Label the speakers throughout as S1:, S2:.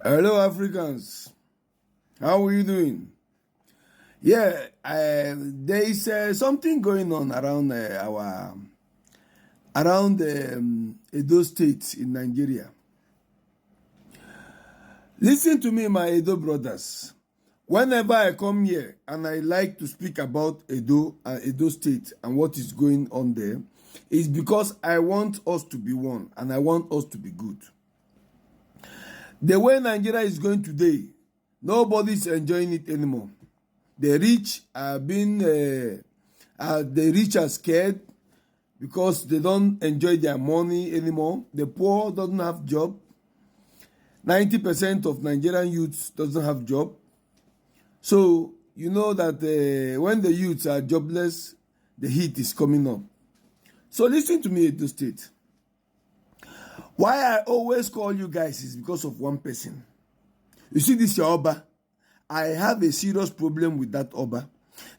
S1: Hello, Africans. How are you doing? Yeah, there is something going on around our around Edo State in Nigeria. Listen to me, my Edo brothers. Whenever I come here and I like to speak about Edo State and what is going on there, it's because I want us to be one and I want us to be good. The way Nigeria is going today, nobody is enjoying it anymore. The rich are scared because they don't enjoy their money anymore. The poor doesn't have job. 90% of Nigerian youths doesn't have job. So you know that when the youths are jobless, the heat is coming up. So listen to me, Edo State. Why I always call you guys is because of one person. You see this your Oba? I have a serious problem with that Oba.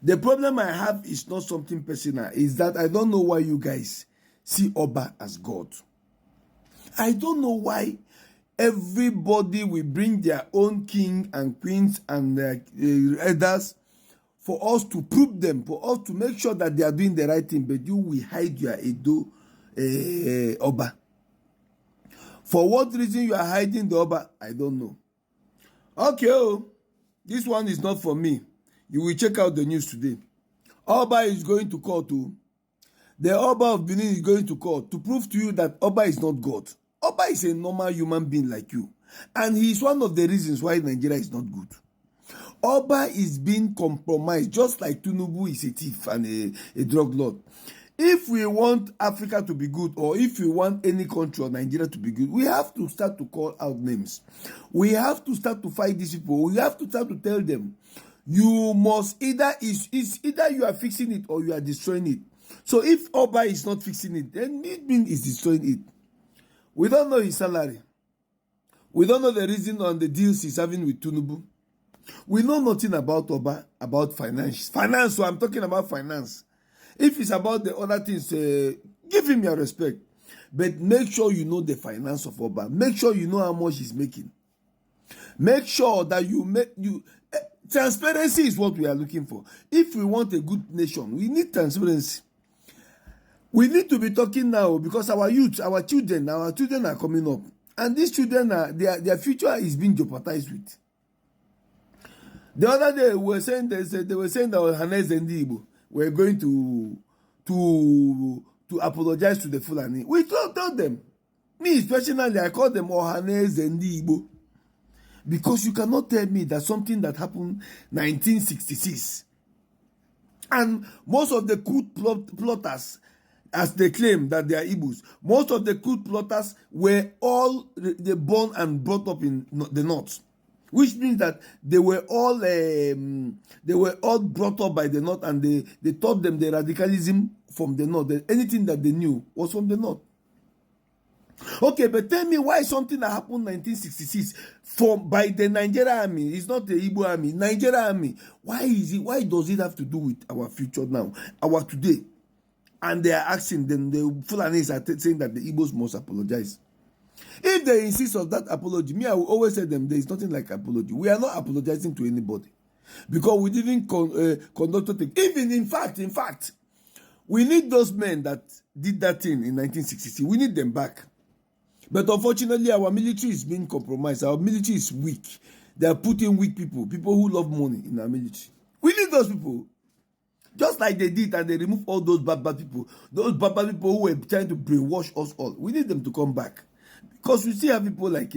S1: The problem I have is not something personal. Is that I don't know why you guys see Oba as God. I don't know why everybody will bring their own king and queens and elders for us to prove them, for us to make sure that they are doing the right thing. But you will hide your Edo Oba. For what reason you are hiding the Oba, I don't know. Okay, this one is not for me. You will check out the news today. Oba is going to court too. The Oba of Benin is going to court to prove to you that Oba is not God. Oba is a normal human being like you. And he is one of the reasons why Nigeria is not good. Oba is being compromised, just like Tinubu is a thief and a drug lord. If we want Africa to be good, or if we want any country or Nigeria to be good, we have to start to call out names. We have to start to fight these people. We have to start to tell them, you must either you are fixing it or you are destroying it. So if Oba is not fixing it, then it means he's destroying it. We don't know his salary. We don't know the reason on the deals he's having with Tinubu. We know nothing about Oba, about finance. Finance, so I'm talking about finance. If it's about the other things, give him your respect. But make sure you know the finance of Oba. Make sure you know how much he's making. Make sure that transparency is what we are looking for. If we want a good nation, we need transparency. We need to be talking now because our youth, our children are coming up. And these children, their future is being jeopardized with. The other day, they were saying that Hanez and Igbo were going to apologize to the Fulani. We told them. Me, personally, I call them Ohanez and Igbo. Because you cannot tell me that something that happened 1966. And most of the coup plotters, as they claim that they are Igbos, most of the coup plotters were all born and brought up in the north. Which means that they were all brought up by the north, and they taught them the radicalism from the north. Anything that they knew was from the north. Okay, but tell me why something that happened in 1966 by the Nigerian army, it's not the Igbo army, Nigerian army. Why does it have to do with our future now, our today? And they are asking them, the Fulanis are saying that the Igbos must apologize. If they insist on that apology, me, I will always say them, there is nothing like apology. We are not apologizing to anybody. Because we didn't conduct it. Even in fact, we need those men that did that thing in 1966. We need them back. But unfortunately, our military is being compromised. Our military is weak. They are putting weak people who love money in our military. We need those people. Just like they did, and they removed all those bad people. Those bad people who were trying to brainwash us all. We need them to come back. Because we still have people like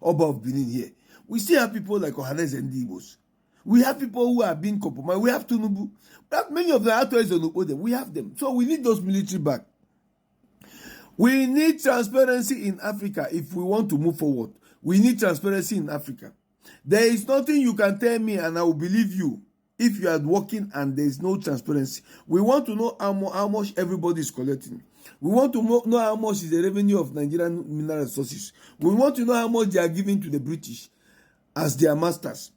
S1: Oba of Benin here. We still have people like Ohanes and Igbos. We have people who are being compromised. We have Tinubu. We have many of the actors on Okode. We have them. So we need those military back. We need transparency in Africa if we want to move forward. We need transparency in Africa. There is nothing you can tell me and I will believe you if you are working and there is no transparency. We want to know how much everybody is collecting. We want to know how much is the revenue of Nigerian mineral resources. We want to know how much they are giving to the British as their masters.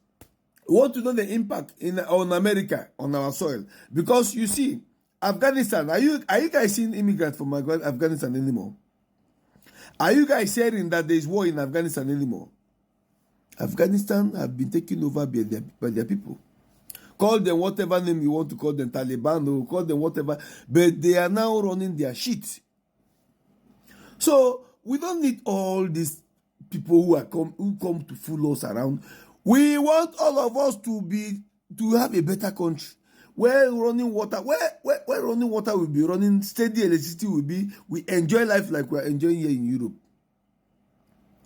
S1: We want to know the impact on America, on our soil. Because you see, Afghanistan, are you guys seeing immigrants from Afghanistan anymore? Are you guys hearing that there is war in Afghanistan anymore? Afghanistan have been taken over by their people. Call them whatever name you want to call them, Taliban, or call them whatever, but they are now running their shit. So we don't need all these people who come to fool us around. We want all of us to have a better country where running water will be running, steady electricity will be. We enjoy life like we are enjoying here in Europe.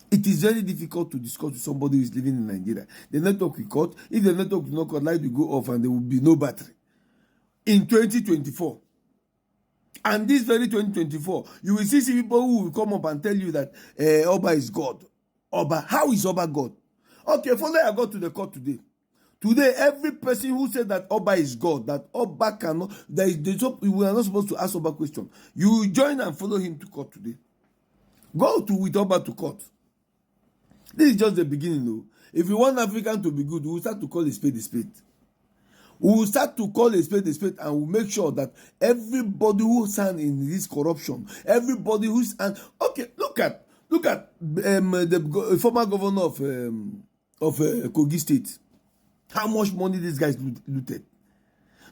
S1: It is very difficult to discuss with somebody who is living in Nigeria. The network will cut. If the network will not cut, light will go off and there will be no battery. In 2024. And this very 2024, you will see people who will come up and tell you that Oba is God. Oba, how is Oba God? Okay, finally I got to the court today. Today, every person who said that Oba is God, that Oba cannot, we are not supposed to ask Oba question. You join and follow him to court today. Go with Oba to court. This is just the beginning, though. If you want African to be good, we will start to call a spade a spade. We will start to call a spade, and we'll make sure that everybody who stand in this corruption, everybody who's okay, look at the former governor of Kogi State. How much money these guys looted?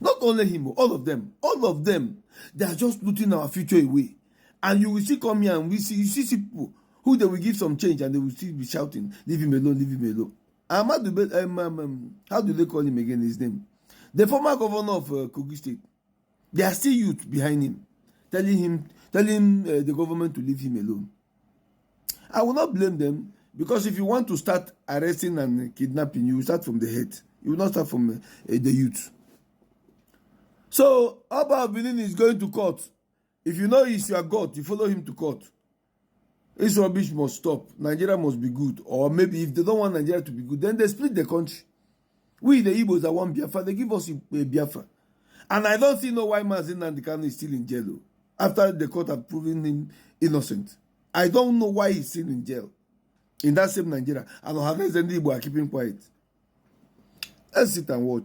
S1: Not only him, all of them, they are just looting our future away. And you will see come here and you see people who they will give some change and they will still be shouting, leave him alone, leave him alone. How do they call him again, his name? The former governor of Kogi State. There are still youth behind him, telling the government to leave him alone. I will not blame them, because if you want to start arresting and kidnapping, you will start from the head. You will not start from the youth. So, Oba of Benin is going to court. If you know he's your God, you follow him to court. This rubbish must stop. Nigeria must be good. Or maybe if they don't want Nigeria to be good, then they split the country. We, the Igbos, that want Biafra, they give us a Biafra. And I don't see no why Mazi Nnamdi Kanu is still in jail after the court have proven him innocent. I don't know why he's still in jail in that same Nigeria. And Ohanes and Igbo are keeping quiet. Let's sit and watch.